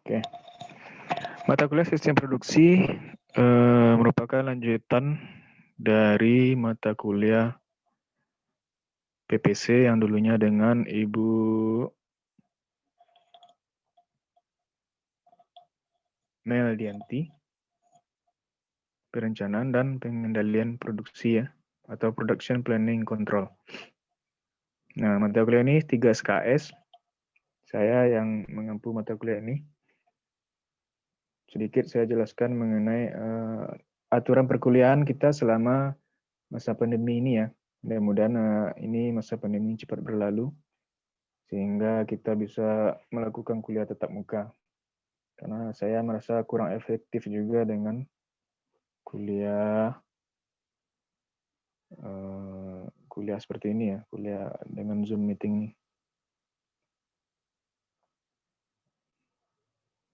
Oke. Mata kuliah sistem produksi merupakan lanjutan dari mata kuliah PPC yang dulunya dengan Ibu Mel Dianti, perencanaan dan pengendalian produksi ya, atau Production Planning Control. Nah, mata kuliah ini 3 SKS. Saya yang mengampu mata kuliah ini. Sedikit saya jelaskan mengenai aturan perkuliahan kita selama masa pandemi ini ya. Mudah-mudahan ini masa pandemi cepat berlalu sehingga kita bisa melakukan kuliah tatap muka. Karena saya merasa kurang efektif juga dengan kuliah kuliah seperti ini ya, kuliah dengan Zoom meeting.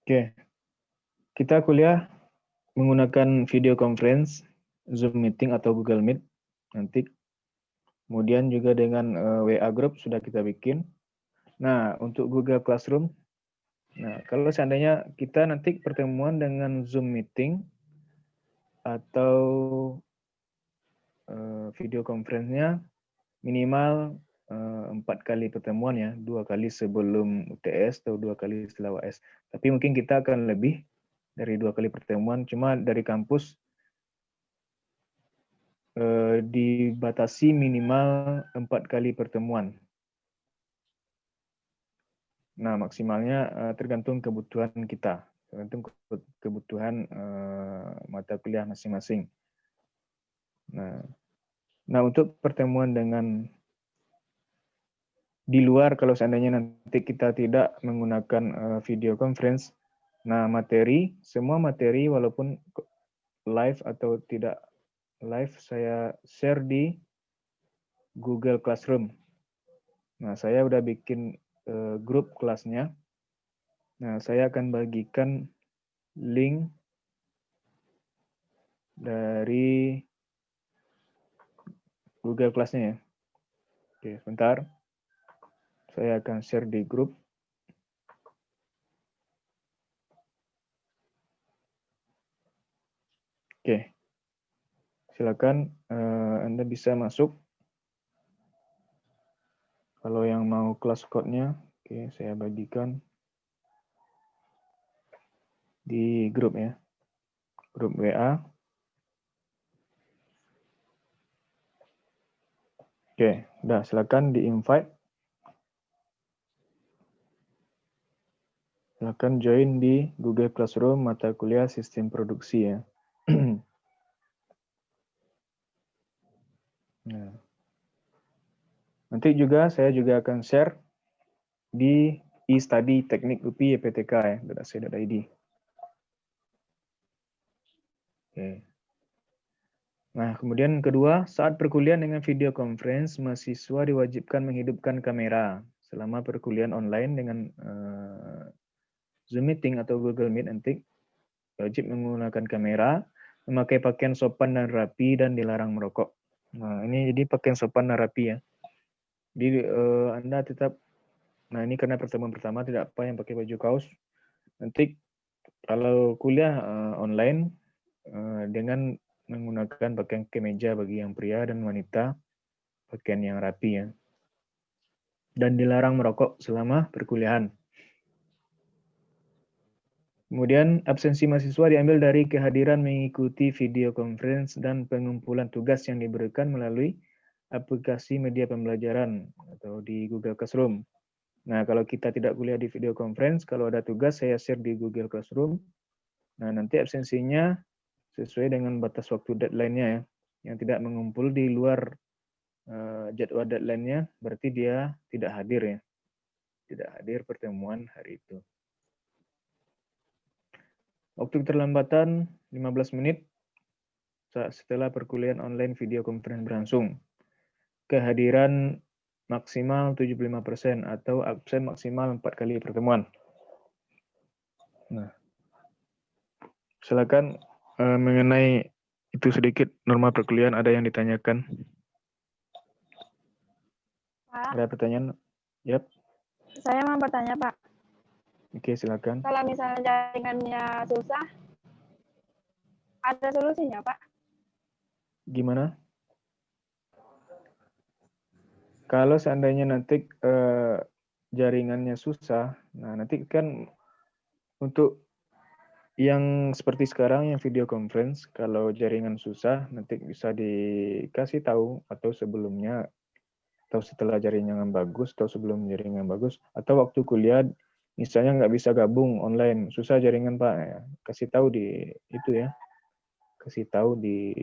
Oke, kita kuliah menggunakan video conference, Zoom meeting atau Google Meet nanti. Kemudian juga dengan WA group sudah kita bikin. Nah, untuk Google Classroom, nah kalau seandainya kita nanti pertemuan dengan Zoom meeting atau video conference-nya minimal 4 kali pertemuan ya, 2 kali sebelum UTS atau 2 kali setelah UAS. Tapi mungkin kita akan lebih dari 2 kali pertemuan, cuma dari kampus dibatasi minimal 4 kali pertemuan. Nah, maksimalnya tergantung kebutuhan kita, tergantung kebutuhan mata kuliah masing-masing. Nah, untuk pertemuan dengan di luar, kalau seandainya nanti kita tidak menggunakan video conference, nah semua materi walaupun live atau tidak live, saya share di Google Classroom. Nah, saya udah bikin grup kelasnya. Nah, saya akan bagikan link dari Google Class-nya ya. Oke, sebentar. Saya akan share di grup. Oke. Silakan Anda bisa masuk. Kalau yang mau kelas code-nya, oke, saya bagikan di grup ya. Grup WA. Oke, udah silakan di-invite. Silakan join di Google Classroom mata kuliah sistem produksi ya. Nah. Nanti juga saya juga akan share di e-study teknik UPI YPTK ya, .ac.id. Oke. Nah, kemudian kedua, saat perkuliahan dengan video conference, mahasiswa diwajibkan menghidupkan kamera selama perkuliahan online dengan Zoom meeting atau Google Meet nanti wajib menggunakan kamera, memakai pakaian sopan dan rapi, dan dilarang merokok. Nah, ini jadi pakaian sopan dan rapi ya. Jadi Anda tetap, nah ini karena pertemuan pertama tidak apa yang pakai baju kaos. Nanti kalau kuliah online dengan menggunakan pakaian kemeja bagi yang pria dan wanita, pakaian yang rapi ya. Dan dilarang merokok selama perkuliahan. Kemudian absensi mahasiswa diambil dari kehadiran mengikuti video conference dan pengumpulan tugas yang diberikan melalui aplikasi media pembelajaran atau di Google Classroom. Nah, kalau kita tidak kuliah di video conference, kalau ada tugas saya share di Google Classroom. Nah, nanti absensinya sesuai dengan batas waktu deadline-nya ya. Yang tidak mengumpul di luar jadwal deadline-nya, berarti dia tidak hadir ya. Tidak hadir pertemuan hari itu. Waktu keterlambatan 15 menit setelah perkuliahan online video conference berlangsung. Kehadiran maksimal 75% atau absen maksimal 4 kali pertemuan. Nah, silakan mengenai itu sedikit norma perkuliahan ada yang ditanyakan. Pak, Ada pertanyaan? Yap. saya mau bertanya, Pak. Oke, silakan. Kalau misalnya jaringannya susah, ada solusinya, Pak? Gimana? Kalau seandainya nanti jaringannya susah, nah nanti kan untuk yang seperti sekarang yang video conference, kalau jaringan susah nanti bisa dikasih tahu atau sebelumnya atau setelah jaringan bagus atau sebelum jaringan bagus atau waktu kuliah misalnya nggak bisa gabung online susah jaringan Pak ya, kasih tahu di itu ya, kasih tahu di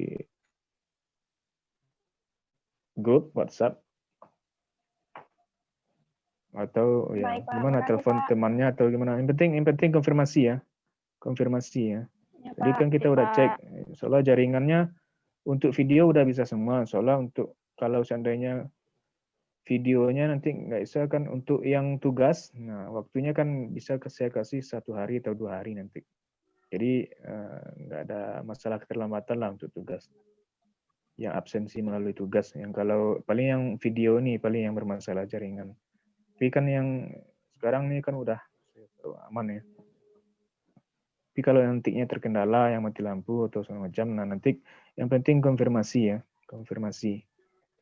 grup WhatsApp atau ya Baik, Pak. gimana Makasih, telepon Pak. temannya atau gimana, yang penting konfirmasi ya, konfirmasi ya. Ya, Jadi Pak. kan kita Ya, udah cek Pak. soalnya jaringannya untuk video udah bisa semua, soalnya untuk kalau seandainya videonya nanti nggak bisa kan untuk yang tugas, nah waktunya kan bisa saya kasih 1 hari atau 2 hari nanti. Jadi nggak ada masalah keterlambatan lah untuk tugas. Yang absensi melalui tugas, yang kalau paling yang video nih paling yang bermasalah jaringan. Tapi kan yang sekarang nih kan udah aman ya. Tapi kalau nantinya terkendala yang mati lampu atau segala macam, nah nanti yang penting konfirmasi ya, konfirmasi.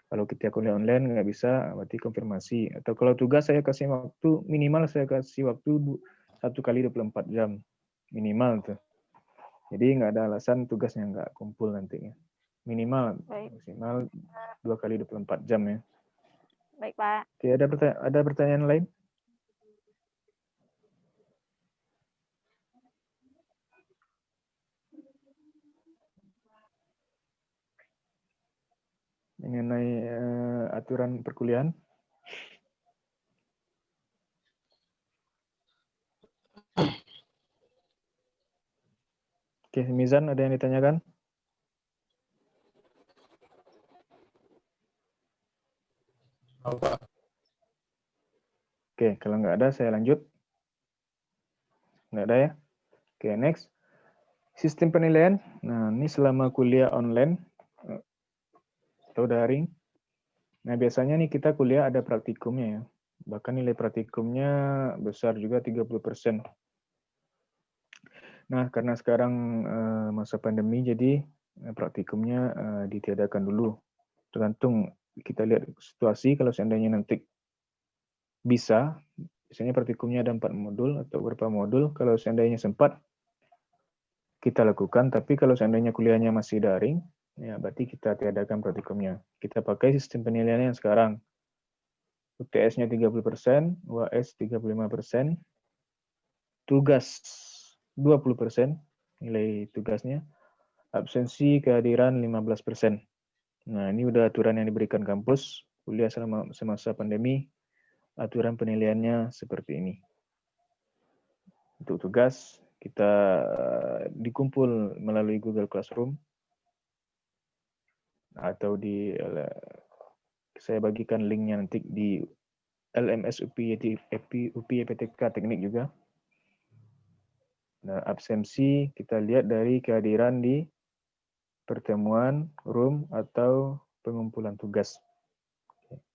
Kalau kita kuliah online nggak bisa, berarti konfirmasi. Atau kalau tugas saya kasih waktu, minimal saya kasih waktu 1 kali 24 jam. Minimal tuh. Jadi nggak ada alasan tugasnya nggak kumpul nantinya. Minimal, Baik. maksimal 2 kali 24 jam ya. Baik, Pak. Oke, ada pertanyaan lain? Mengenai aturan perkuliahan? Oke, Mizan ada yang ditanyakan? Oke, kalau nggak ada saya lanjut. Nggak ada ya? Oke, next. Sistem penilaian. Nah, ini selama kuliah online atau daring. Nah, biasanya nih kita kuliah ada praktikumnya ya. Bahkan nilai praktikumnya besar juga 30%. Nah, karena sekarang masa pandemi, jadi praktikumnya ditiadakan dulu. Tergantung kita lihat situasi, kalau seandainya nanti bisa, biasanya praktikumnya ada 4 modul atau beberapa modul. Kalau seandainya sempat, kita lakukan. Tapi kalau seandainya kuliahnya masih daring, ya berarti kita tiadakan praktikumnya. Kita pakai sistem penilaian yang sekarang. UTS-nya 30%, UAS 35%, tugas 20%, nilai tugasnya, absensi kehadiran 15%. Nah, ini udah aturan yang diberikan kampus, kuliah selama semasa pandemi, aturan penilaiannya seperti ini. Untuk tugas, kita dikumpul melalui Google Classroom, atau saya bagikan linknya nanti di LMS UPI-PTK Teknik juga. Nah, absensi kita lihat dari kehadiran di pertemuan, room, atau pengumpulan tugas.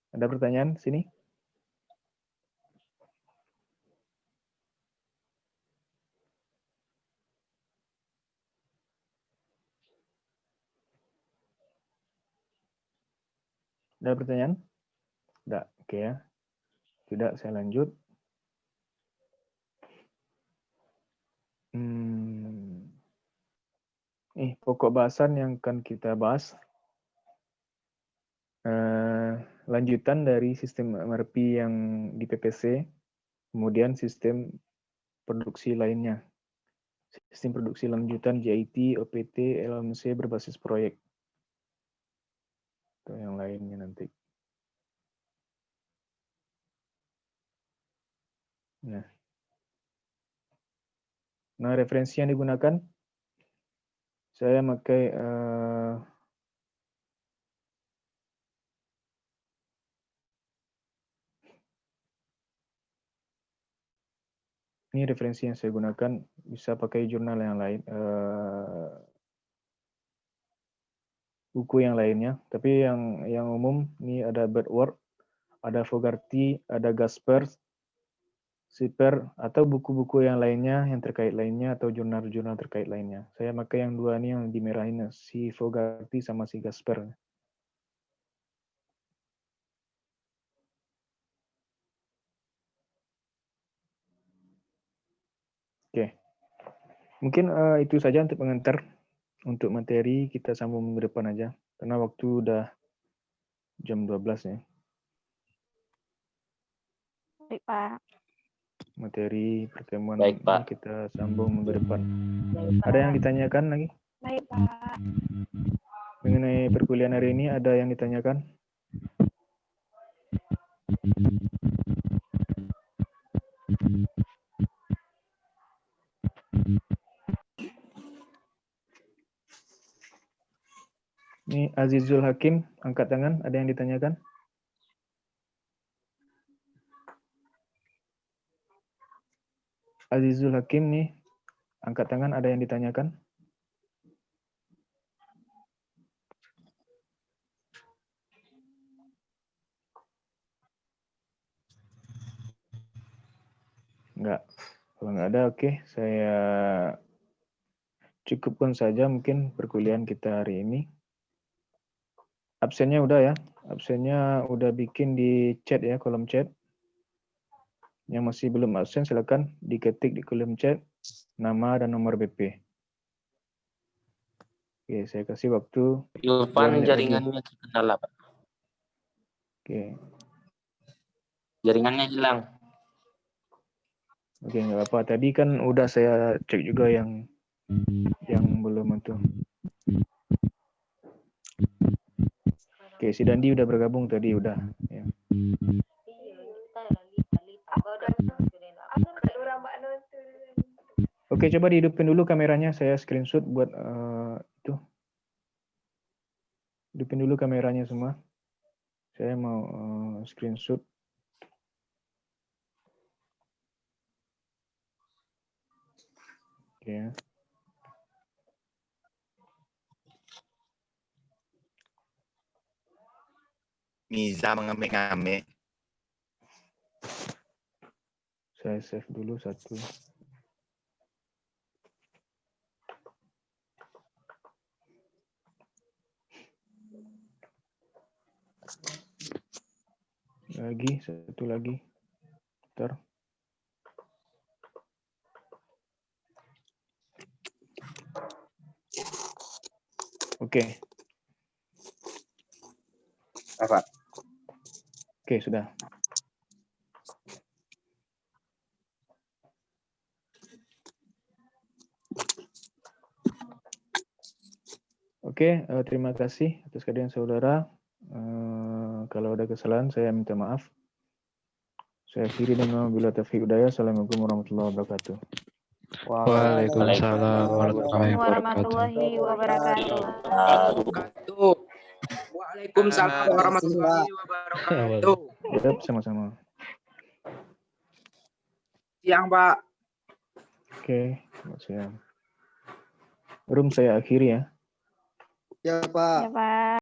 Ada pertanyaan sini? Ada pertanyaan? Tidak, oke ya. Tidak, saya lanjut. Pokok bahasan yang akan kita bahas. Lanjutan dari sistem MRP yang di PPC, kemudian sistem produksi lainnya. Sistem produksi lanjutan JIT, OPT, LMC berbasis proyek. Atau yang lainnya nanti. Nah, referensi yang digunakan, saya pakai ini referensi yang saya gunakan, bisa pakai jurnal yang lain, buku yang lainnya. Tapi yang umum ini ada Birdword, ada Fogarty, ada Gaspers, Siper atau buku-buku yang lainnya, yang terkait lainnya, atau jurnal-jurnal terkait lainnya. Saya pakai yang dua ini yang dimerahin, si Fogarty sama si Gasper. Oke, mungkin itu saja untuk pengantar. Untuk materi kita sambung minggu depan aja, karena waktu udah jam 12 ya. Baik, Pak. Materi pertemuan Baik, ini Pak. kita sambung minggu depan. Baik, Pak. Ada yang ditanyakan lagi? Baik, Pak. Mengenai perkuliahan hari ini ada yang ditanyakan? Ini Azizul Hakim, angkat tangan. Ada yang ditanyakan? Azizul Hakim nih, angkat tangan. Ada yang ditanyakan? Enggak. Kalau nggak ada, oke. Saya cukupkan saja mungkin perkuliahan kita hari ini. Absennya udah ya. Absennya udah bikin di chat ya, kolom chat. Yang masih belum absen silakan diketik di kolom chat nama dan nomor BP. Oke, saya kasih waktu 2 Irfan menit lagi. jaringannya terkendala, Pak. Oke. Jaringannya hilang. Oke, nggak apa-apa. Tadi kan udah saya cek juga yang belum itu. Oke, si Dandi udah bergabung tadi udah. Ya. Oke, coba dihidupin dulu kameranya. Saya screenshot buat itu. Hidupin dulu kameranya semua. Saya mau screenshot. Oke. Miza mengamik-ngamik. Saya save dulu satu. Satu lagi. Bentar. Oke. Apa? Oke, sudah. Oke, terima kasih atas kehadiran saudara. Kalau ada kesalahan, saya minta maaf. Saya akhiri dengan wabillahi taufiq hidayah. Assalamualaikum warahmatullahi wabarakatuh. Waalaikumsalam Warahmatullahi wabarakatuh. Waalaikumsalam warahmatullahi wabarakatuh. Yep, sama-sama. Siang, Pak. Oke, selamat siang. Room saya akhiri ya. Ya, Pak. Ya, Pak.